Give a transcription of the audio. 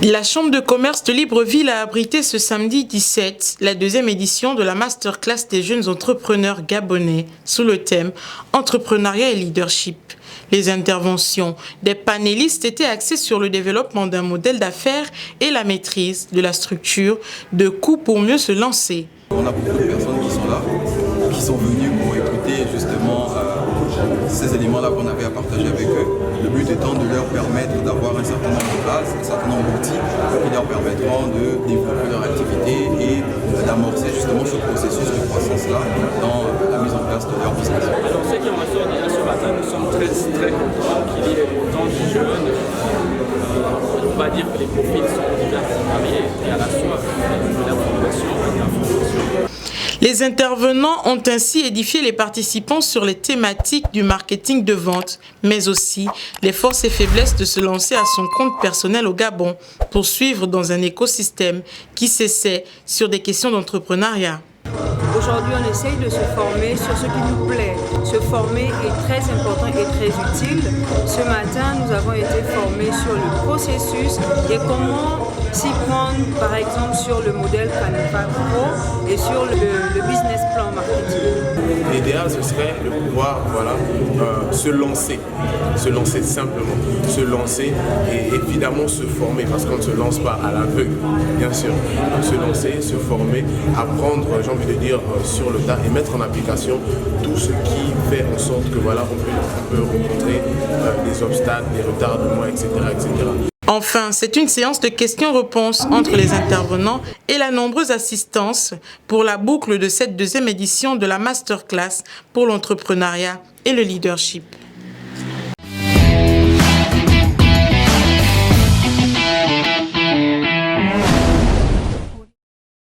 La Chambre de commerce de Libreville a abrité ce samedi 17 la deuxième édition de la masterclass des jeunes entrepreneurs gabonais sous le thème « Entrepreneuriat et leadership ». Les interventions des panélistes étaient axées sur le développement d'un modèle d'affaires et la maîtrise de la structure de coûts pour mieux se lancer. On a beaucoup de personnes qui sont là, qui sont venues pour écouter justement ces éléments-là qu'on avait à partager avec eux. Le but étant de leur permettre d'avoir un certain nombre de bases, un certain nombre d'outils qui leur permettront de développer leur activité et d'amorcer justement ce processus de croissance-là dans la mise en place de leur business. Alors ceux qui ont assuré ce matin, nous sommes très contents qu'il y ait autant de jeunes. On va dire que les profils sont divers et variés et à la fois de la formation et de la formation. Les intervenants ont ainsi édifié les participants sur les thématiques du marketing de vente, mais aussi les forces et faiblesses de se lancer à son compte personnel au Gabon pour suivre dans un écosystème qui s'essaie sur des questions d'entrepreneuriat. Aujourd'hui, on essaye de se former sur ce qui nous plaît. Se former est très important et très utile. Ce matin, nous avons été formés sur le processus et comment s'y prendre, par exemple, sur le modèle Canva Pro et sur le business plan marketing. L'idéal, ce serait de pouvoir se lancer simplement, se lancer et évidemment se former parce qu'on ne se lance pas à l'aveugle, bien sûr. Donc, se lancer, se former, apprendre, j'ai envie de dire, sur le tas et mettre en application tout ce qui fait en sorte que on peut rencontrer des obstacles, des retardements, etc. Enfin, c'est une séance de questions-réponses entre les intervenants et la nombreuse assistance pour la boucle de cette deuxième édition de la masterclass pour l'entrepreneuriat et le leadership.